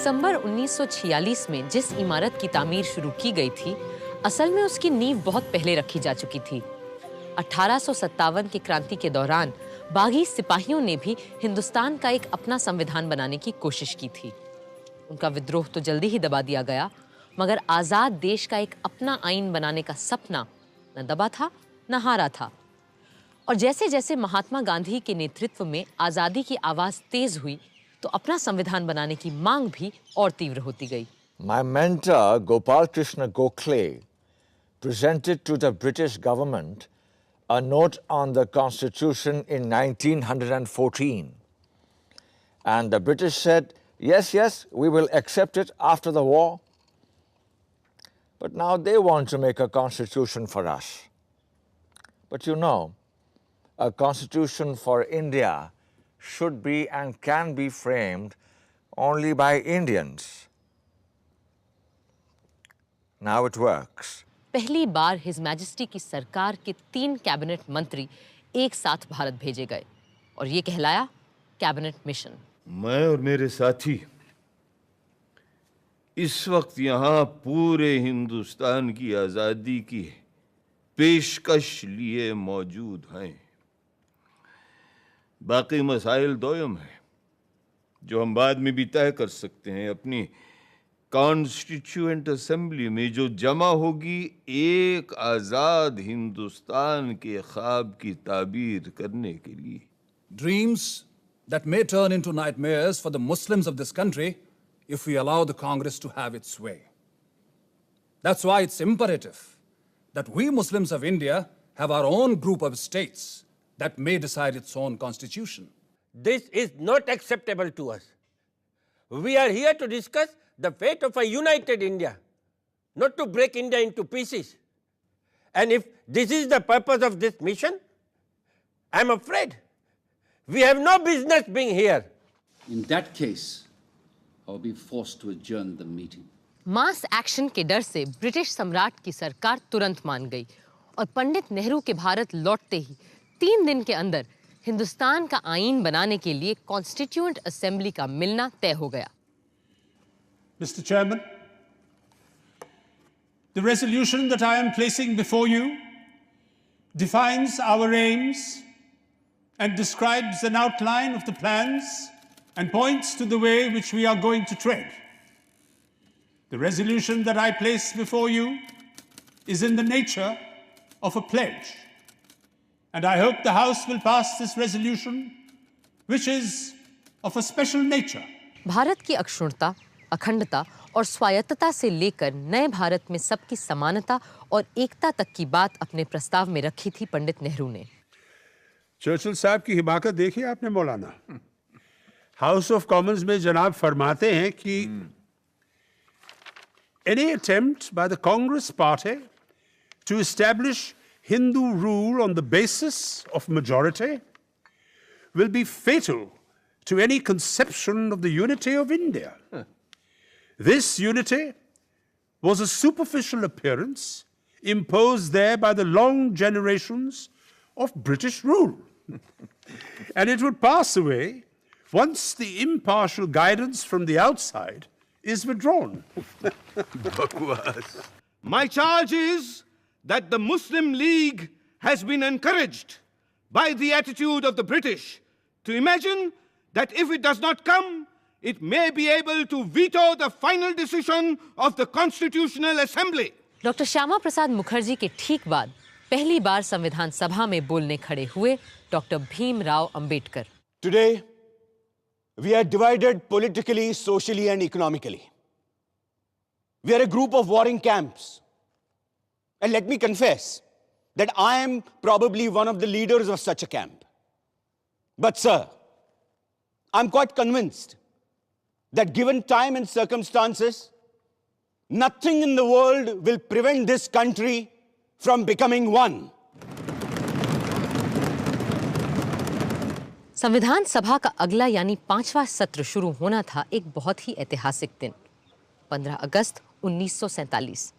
दिसंबर 1946 में जिस इमारत की तामीर शुरू की गई थी, असल में उसकी नींव बहुत पहले रखी जा चुकी थी। 1857 की क्रांति के दौरान बागी सिपाहियों ने भी हिंदुस्तान का एक अपना संविधान बनाने की कोशिश की थी। उनका विद्रोह तो जल्दी ही दबा दिया गया, मगर आजाद देश का एक अपना आईन बनाने का सपना न दबा था न हारा था। और जैसे जैसे महात्मा गांधी के नेतृत्व में आजादी की आवाज तेज हुई, तो अपना संविधान बनाने की मांग भी और तीव्र होती गई। My mentor Gopal Krishna Gokhale presented to the British government a note on the Constitution in 1914. And the British said, yes, we will accept it after the war. But now they want to make a constitution for us. But you know, a constitution for India should be and can be framed only by Indians. Now it works. पहली बार his majesty की सरकार के 3 cabinet मंत्री एक साथ भारत भेजे गए और ये कहलाया कैबिनेट मिशन। मैं और मेरे साथी इस वक्त यहाँ पूरे हिंदुस्तान की आजादी की पेशकश लिए मौजूद हैं। बाकी मसाइल दोयम है जो हम बाद में भी तय कर सकते हैं। अपनी कॉन्स्टिट्यूएंट असेंबली में जो जमा होगी एक आजाद हिंदुस्तान के ख्वाब की ताबीर करने के लिए। Dreams that may turn into nightmares for the Muslims of this country if we allow the Congress to have its way. That's why it's imperative that we Muslims of India have our own group of states that may decide its own constitution. This is not acceptable to us. We are here to discuss the fate of a united India, not to break India into pieces. And if this is the purpose of this mission, I'm afraid we have no business being here. In that case, I'll be forced to adjourn the meeting. Mass action के डर से British सम्राट की सरकार तुरंत मान गई और पंडित नेहरू के भारत लौटते ही 3 दिन के अंदर हिंदुस्तान का आईन बनाने के लिए कॉन्स्टिट्यूएंट असेंबली का मिलना तय हो गया। Mr. Chairman, the resolution that I am placing before you defines our aims and describes an outline of the plans and points to the way which we are going to tread. The resolution that I place before you is in the nature of a pledge, and I hope the House will pass this resolution, which is of a special nature. Bharat की अक्षुण्णता, अखंडता और स्वायत्तता से लेकर नए भारत में सबकी समानता और एकता तक की बात अपने प्रस्ताव में रखी थी पंडित नेहरू ने। चर्चिल साहब की हिमाकत देखिए आपने मौलाना। हाउस ऑफ कॉमन्स में जनाब फरमाते हैं कि any attempt by the Congress party to establish Hindu rule on the basis of majority will be fatal to any conception of the unity of India. This unity was a superficial appearance imposed there by the long generations of British rule. And it would pass away once the impartial guidance from the outside is withdrawn. My charge is that the Muslim League has been encouraged by the attitude of the British to imagine that if it does not come, it may be able to veto the final decision of the Constitutional Assembly. Doctor Shyama Prasad Mukherjee के ठीक बाद पहली बार संविधान सभा में बोलने खड़े हुए doctor Bhimrao Ambedkar. Today, we are divided politically, socially, and economically. We are a group of warring camps. And let me confess that I am probably one of the leaders of such a camp. But sir, I'm quite convinced that given time and circumstances, nothing in the world will prevent this country from becoming one. संविधान सभा का अगला यानी 5वां सत्र शुरू होना था एक बहुत ही ऐतिहासिक दिन, 15 अगस्त 1947।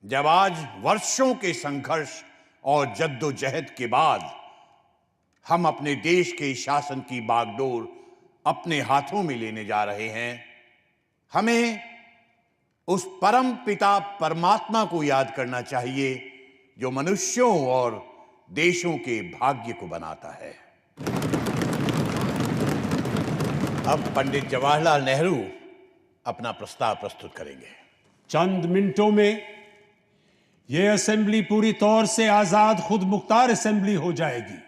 जब आज वर्षों के संघर्ष और जद्दोजहद के बाद हम अपने देश के शासन की बागडोर अपने हाथों में लेने जा रहे हैं, हमें उस परम पिता परमात्मा को याद करना चाहिए जो मनुष्यों और देशों के भाग्य को बनाता है। अब पंडित जवाहरलाल नेहरू अपना प्रस्ताव प्रस्तुत करेंगे। चंद मिनटों में यह असेंबली पूरी तौर से आजाद खुद मुख्तार असेंबली हो जाएगी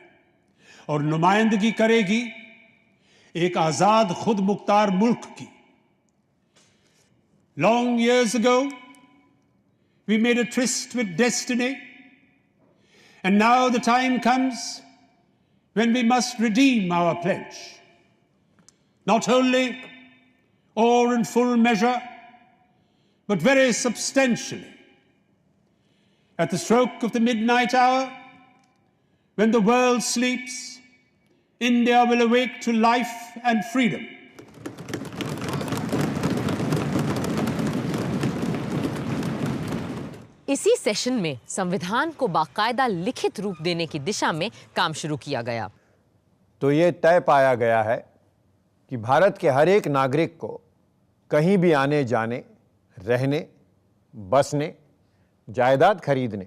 और नुमाइंदगी करेगी एक आजाद खुद मुख्तार मुल्क की। Long years ago, we made a tryst with destiny, and now the time comes when we must redeem our pledge. Not wholly or in full measure, but very substantially. At the stroke of the midnight hour, when the world sleeps, India will awake to life and freedom. इसी session में संविधान को बाकायदा लिखित रूप देने की दिशा में काम शुरू किया गया। तो ये तय पाया गया है कि भारत के हर एक नागरिक को कहीं भी आने जाने, रहने, बसने, जायदाद खरीदने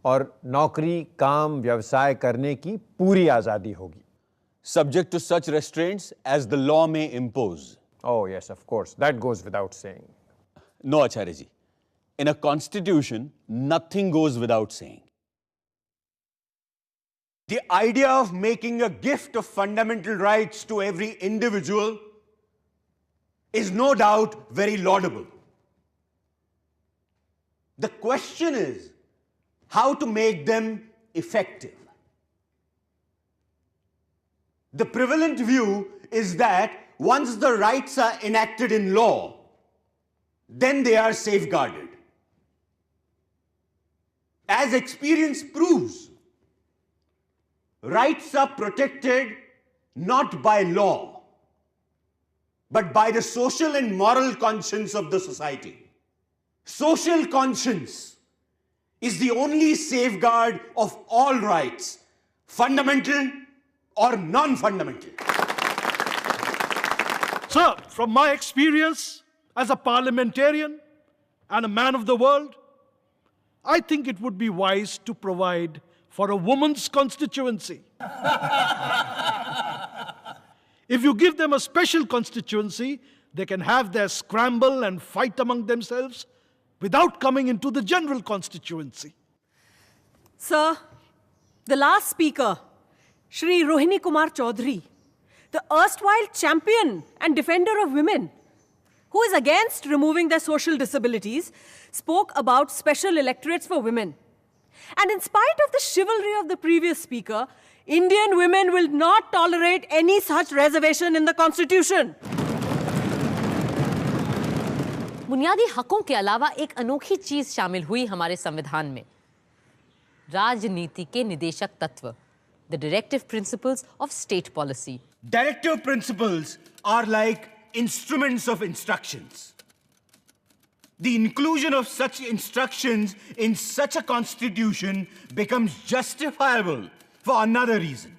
और नौकरी, काम, व्यवसाय करने की पूरी आजादी होगी। Subject to such restraints as the law may impose. Oh yes, of course, that goes without saying. No, Acharya ji. In a constitution, nothing goes without saying. The idea of making a gift of fundamental rights to every individual is no doubt very laudable. The question is how to make them effective. The prevalent view is that once the rights are enacted in law, then they are safeguarded. As experience proves, rights are protected not by law, but by the social and moral conscience of the society. Social conscience is the only safeguard of all rights, fundamental or non-fundamental. Sir, from my experience as a parliamentarian and a man of the world, I think it would be wise to provide for a woman's constituency. If you give them a special constituency, they can have their scramble and fight among themselves without coming into the general constituency. Sir, the last speaker, Shri Rohini Kumar Chaudhary, the erstwhile champion and defender of women, who is against removing their social disabilities, spoke about special electorates for women. And in spite of the chivalry of the previous speaker, Indian women will not tolerate any such reservation in the Constitution. बुनियादी हकों के अलावा एक अनोखी चीज शामिल हुई हमारे संविधान में, राजनीति के निदेशक तत्व, the directive principles of state policy. Directive principles are like instruments of instructions. The inclusion of such instructions in such a constitution becomes justifiable for another reason.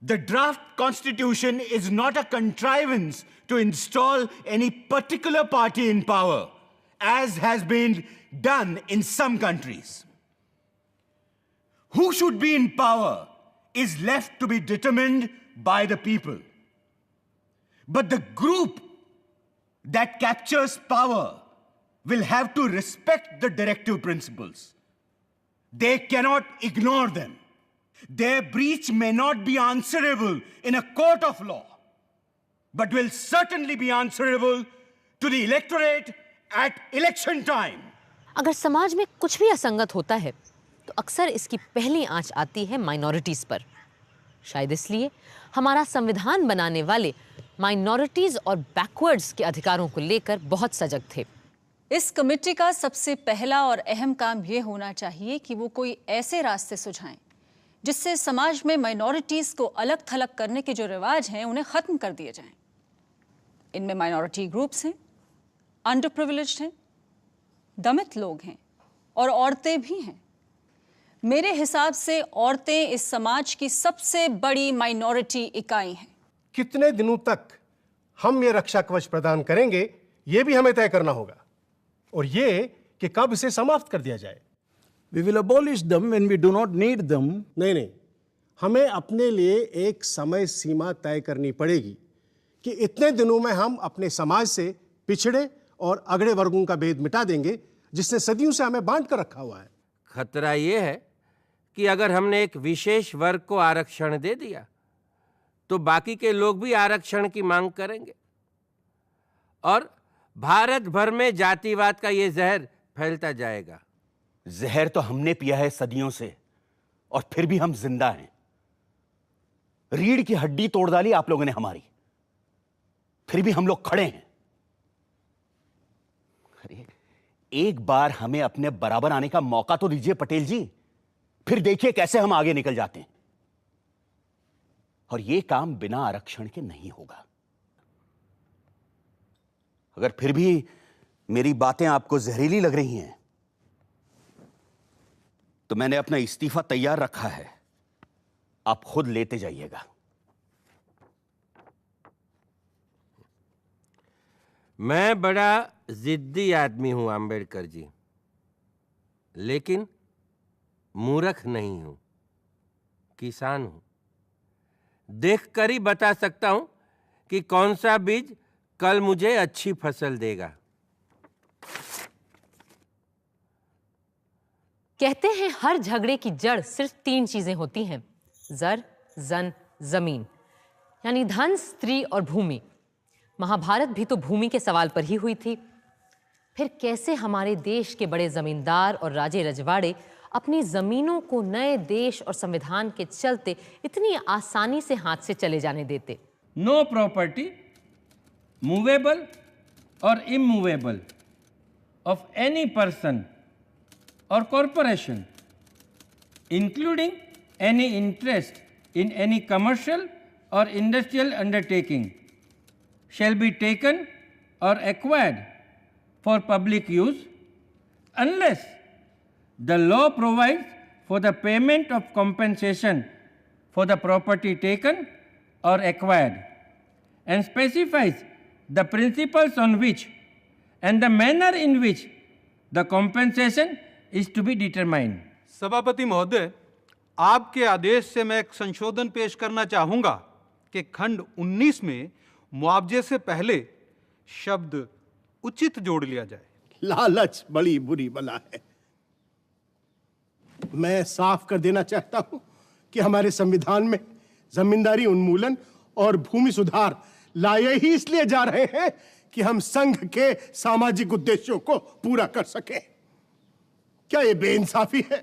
The draft constitution is not a contrivance to install any particular party in power, as has been done in some countries. Who should be in power is left to be determined by the people. But the group that captures power will have to respect the directive principles. They cannot ignore them. Their breach may not be answerable in a court of law, but will certainly be answerable to the electorate at election time. अगर समाज में कुछ भी असंगत होता है, तो अक्सर इसकी पहली आंच आती है माइनॉरिटीज पर। शायद इसलिए हमारा संविधान बनाने वाले माइनॉरिटीज और बैकवर्ड्स के अधिकारों को लेकर बहुत सजग थे। इस कमेटी का सबसे पहला और अहम काम यह होना चाहिए कि वो कोई ऐसे रास्ते सुझाएं जिससे समाज में माइनॉरिटीज को अलग थलग करने के जो रिवाज हैं उन्हें खत्म कर दिए जाएं। इनमें माइनॉरिटी ग्रुप्स हैं, अंडर प्रिविलेज्ड हैं, दमित लोग हैं और औरतें भी हैं। मेरे हिसाब से औरतें इस समाज की सबसे बड़ी माइनॉरिटी इकाई हैं। कितने दिनों तक हम ये रक्षा कवच प्रदान करेंगे, ये भी हमें तय करना होगा, और ये कि कब इसे समाप्त कर दिया जाए। We will abolish them when we do not need them. नहीं, हमें अपने लिए एक समय सीमा तय करनी पड़ेगी कि इतने दिनों में हम अपने समाज से पिछड़े और अगड़े वर्गों का भेद मिटा देंगे, जिसने सदियों से हमें बांध कर रखा हुआ है। खतरा ये है कि अगर हमने एक विशेष वर्ग को आरक्षण दे दिया तो बाकी के लोग भी आरक्षण की मांग करेंगे और भारत भर में जातिवाद का ये जहर फैलता जाएगा। जहर तो हमने पिया है सदियों से, और फिर भी हम जिंदा हैं। रीढ़ की हड्डी तोड़ डाली आप लोगों ने हमारी, फिर भी हम लोग खड़े हैं। अरे एक बार हमें अपने बराबर आने का मौका तो दीजिए पटेल जी, फिर देखिए कैसे हम आगे निकल जाते हैं। और यह काम बिना आरक्षण के नहीं होगा। अगर फिर भी मेरी बातें आपको जहरीली लग रही हैं तो मैंने अपना इस्तीफा तैयार रखा है, आप खुद लेते जाइएगा। मैं बड़ा जिद्दी आदमी हूं अंबेडकर जी, लेकिन मूर्ख नहीं हूं, किसान हूं। देखकर ही बता सकता हूं कि कौन सा बीज कल मुझे अच्छी फसल देगा। कहते हैं हर झगड़े की जड़ सिर्फ 3 चीजें होती हैं, जर, जन, जमीन, यानी धन, स्त्री और भूमि। महाभारत भी तो भूमि के सवाल पर ही हुई थी। फिर कैसे हमारे देश के बड़े जमींदार और राजे रजवाड़े अपनी जमीनों को नए देश और संविधान के चलते इतनी आसानी से हाथ से चले जाने देते। नो प्रॉपर्टी मूवेबल और immovable of any person or corporation, including any interest in any commercial or industrial undertaking, shall be taken or acquired for public use unless the law provides for the payment of compensation for the property taken or acquired and specifies the principles on which and the manner in which the compensation is to be determined. सभापति महोदय, आपके आदेश से मैं एक संशोधन पेश करना चाहूंगा कि खंड 19 में मुआवजे से पहले शब्द उचित जोड़ लिया जाए। लालच बड़ी बुरी बला है। मैं साफ कर देना चाहता हूं कि हमारे संविधान में जमींदारी उन्मूलन और भूमि सुधार लाए ही इसलिए जा रहे हैं कि हम संघ के सामाजिक उद्देश्यों को पूरा कर सकें। क्या ये बेइंसाफी है?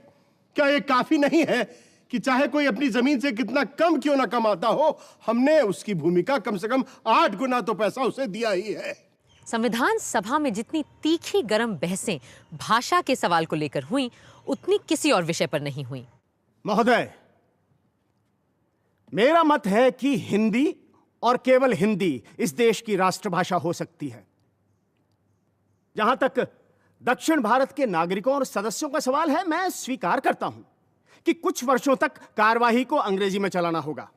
क्या ये काफी नहीं है कि चाहे कोई अपनी जमीन से कितना कम क्यों ना कमाता हो, हमने उसकी भूमि का कम से कम 8 गुना तो पैसा उसे दिया ही है। संविधान सभा में जितनी तीखी गरम बहसें भाषा के सवाल को लेकर हुई, उतनी किसी और विषय पर नहीं हुई। महोदय, मेरा मत है कि हिंदी और केवल हिंदी इस देश की राष्ट्रभाषा हो सकती है। जहां तक दक्षिण भारत के नागरिकों और सदस्यों का सवाल है, मैं स्वीकार करता हूं कि कुछ वर्षों तक कार्यवाही को अंग्रेजी में चलाना होगा।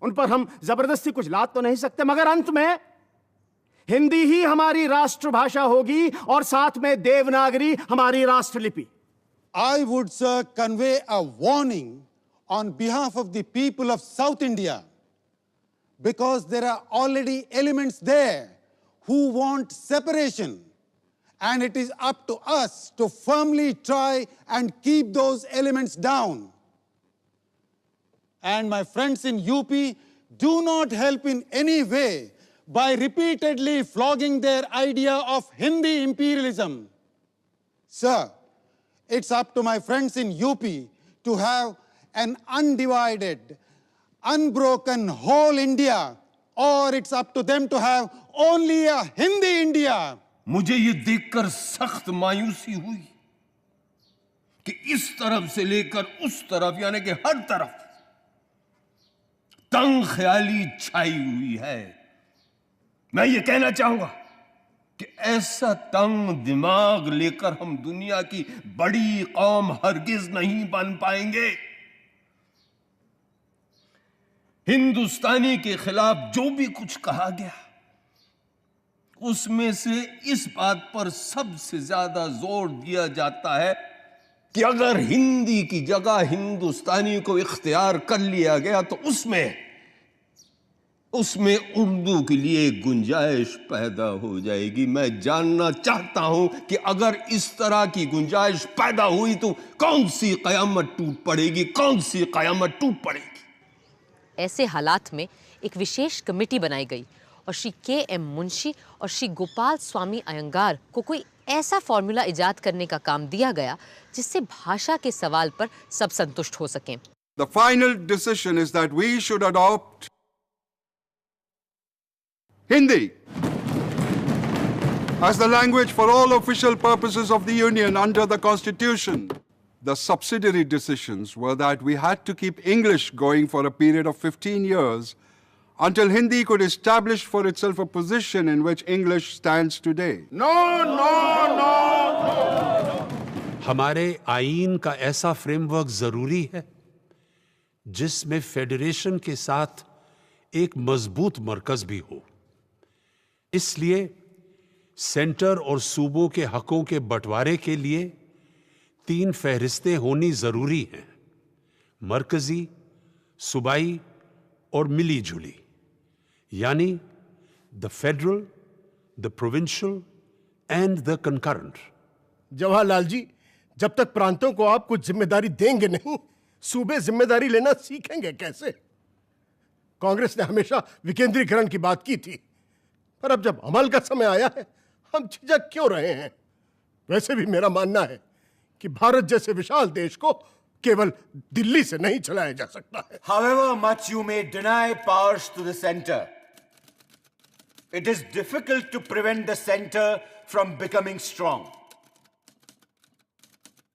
उन पर हम जबरदस्ती कुछ लाद तो नहीं सकते, मगर अंत में हिंदी ही हमारी राष्ट्रभाषा होगी और साथ में देवनागरी हमारी राष्ट्रलिपि। I would, sir, convey a warning on behalf of the people of South India, because there are already elements there who want separation. And it is up to us to firmly try and keep those elements down. And my friends in UP, do not help in any way by repeatedly flogging their idea of Hindi imperialism. Sir, it's up to my friends in UP to have an undivided, unbroken whole India, or it's up to them to have only a Hindi India. मुझे ये देखकर सख्त मायूसी हुई कि इस तरफ से लेकर उस तरफ, यानी कि हर तरफ तंग ख्याली छाई हुई है। मैं ये कहना चाहूंगा कि ऐसा तंग दिमाग लेकर हम दुनिया की बड़ी कौम हरगिज नहीं बन पाएंगे। हिंदुस्तानी के खिलाफ जो भी कुछ कहा गया उसमें से इस बात पर सबसे ज्यादा जोर दिया जाता है कि अगर हिंदी की जगह हिंदुस्तानी को इख्तियार कर लिया गया तो उसमें उर्दू के लिए गुंजाइश पैदा हो जाएगी। मैं जानना चाहता हूं कि अगर इस तरह की गुंजाइश पैदा हुई तो कौन सी कयामत टूट पड़ेगी, कौन सी कयामत टूट पड़ेगी। ऐसे हालात में एक विशेष कमेटी बनाई गई और श्री के.एम. मुंशी और श्री गोपाल स्वामी अयंगार को कोई ऐसा फॉर्मूला इजाद करने का काम दिया गया जिससे भाषा के सवाल पर सब संतुष्ट हो सकें। The final decision is that we should adopt Hindi as the language for all official purposes of the Union under the Constitution. The subsidiary decisions were that we had to keep English going for a period of 15 years until Hindi could establish for itself a position in which English stands today. No, no, no, no. हमारे आईन का ऐसा framework जरूरी है जिसमें federation के साथ एक मजबूत मरकज भी हो। इसलिए सेंटर और सूबों के हकों के बंटवारे के लिए 3 फहरिस्तें होनी जरूरी हैं, मरकजी, सूबाई और मिली जुली, यानी the federal, the provincial and the concurrent. Jawaharlal ji, जब तक प्रांतों को आप कुछ जिम्मेदारी देंगे नहीं, सूबे जिम्मेदारी लेना सीखेंगे कैसे? कांग्रेस ने हमेशा विकेंद्रीकरण की बात की थी, पर अब जब अमल का समय आया है, हम झिझक क्यों रहे हैं? वैसे भी मेरा मानना है कि भारत जैसे विशाल देश को केवल दिल्ली से नहीं चलाया जा सकता है। However much you may deny powers to the center, it is difficult to prevent the center from becoming strong.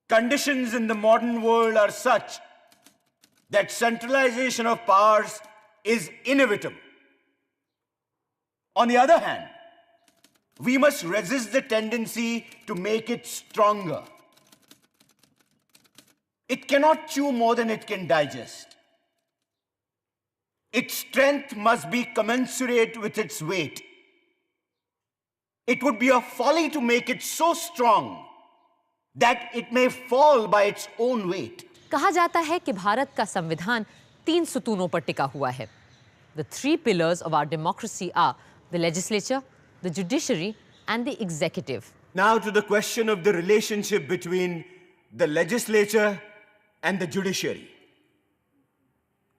Conditions in the modern world are such that centralization of powers is inevitable. On the other hand, we must resist the tendency to make it stronger. It cannot chew more than it can digest. Its strength must be commensurate with its weight. It would be a folly to make it so strong that it may fall by its own weight. कहा जाता है कि भारत का संविधान 3 सुतूनों पर टिका हुआ है। The 3 pillars of our democracy are the legislature, the judiciary, and the executive. Now to the question of the relationship between the legislature and the judiciary.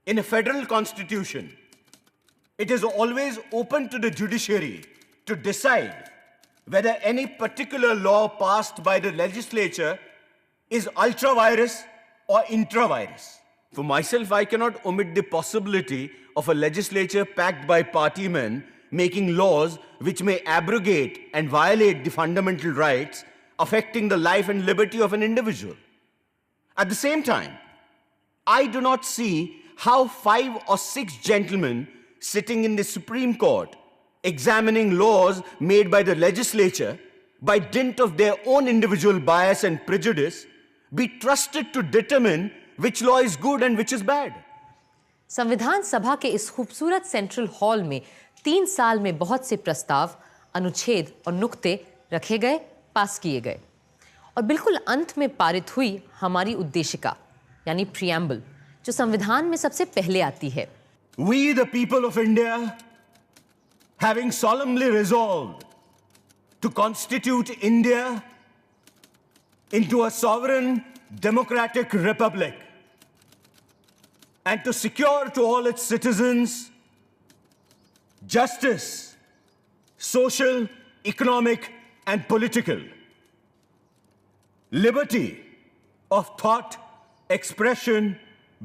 In a federal constitution, it is always open to the judiciary to decide whether any particular law passed by the legislature is ultra-virus or intra-virus. For myself, I cannot omit the possibility of a legislature packed by party men making laws which may abrogate and violate the fundamental rights affecting the life and liberty of an individual. At the same time, I do not see how 5 or 6 gentlemen sitting in the Supreme Court examining laws made by the legislature by dint of their own individual bias and prejudice be trusted to determine which law is good and which is bad. संविधान सभा के इस खूबसूरत central hall में 3 साल में बहुत से प्रस्ताव, अनुच्छेद और नुक्ते रखे गए, पास किए गए और बिल्कुल अंत में पारित हुई हमारी उद्देशिका यानी प्रियम्बल, जो संविधान में सबसे पहले आती है। We the people of India, having solemnly resolved to constitute India into a sovereign democratic republic and to secure to all its citizens justice, social, economic, and political, liberty of thought, expression,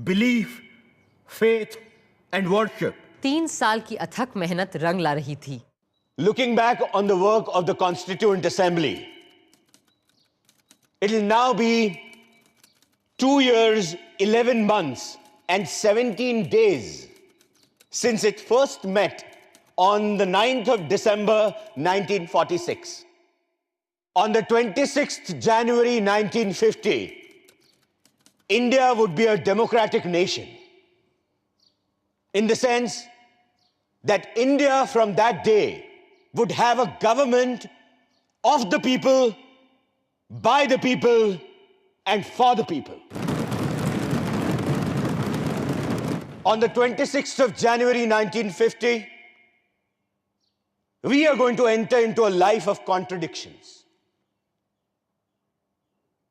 belief, faith, and worship. 3 साल की अथक मेहनत रंग ला रही थी। Looking back on the work of the Constituent Assembly, it will now be 2 years, 11 months, and 17 days since it first met on the 9th of December 1946. On the 26th January 1950, India would be a democratic nation, in the sense that India from that day would have a government of the people, by the people, and for the people. On the 26th of January 1950, we are going to enter into a life of contradictions.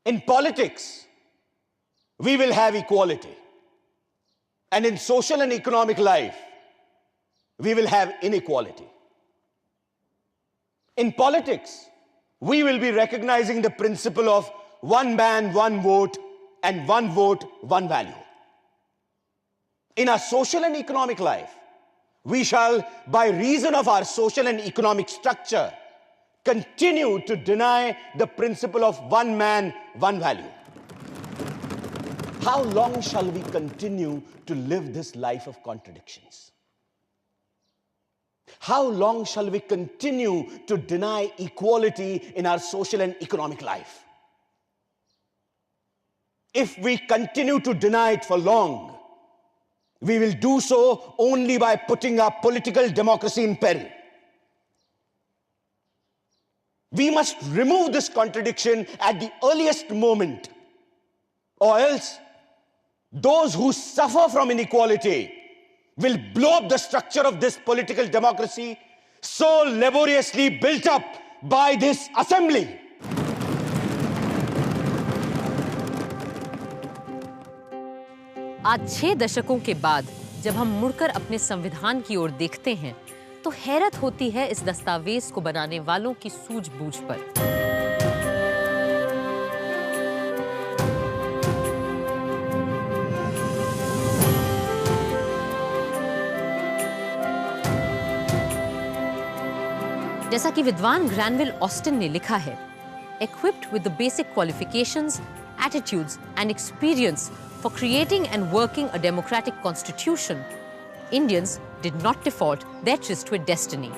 In politics, we will have equality. And in social and economic life, we will have inequality. In politics, we will be recognizing the principle of one man, one vote, and one vote, one value. In our social and economic life, we shall, by reason of our social and economic structure, continue to deny the principle of one man, one value. How long shall we continue to live this life of contradictions? How long shall we continue to deny equality in our social and economic life? If we continue to deny it for long, we will do so only by putting our political democracy in peril. We must remove this contradiction at the earliest moment, or else those who suffer from inequality will blow up the structure of this political democracy so laboriously built up by this assembly. आज 6 दशकों के बाद जब हम मुड़कर अपने संविधान की ओर देखते हैं, तो हैरत होती है इस दस्तावेज को बनाने वालों की सूझबूझ पर। जैसा कि विद्वान ग्रैनविल ऑस्टिन ने लिखा है, equipped with the basic qualifications, attitudes and experience for creating and working a democratic constitution, Indians did not default their tryst with destiny.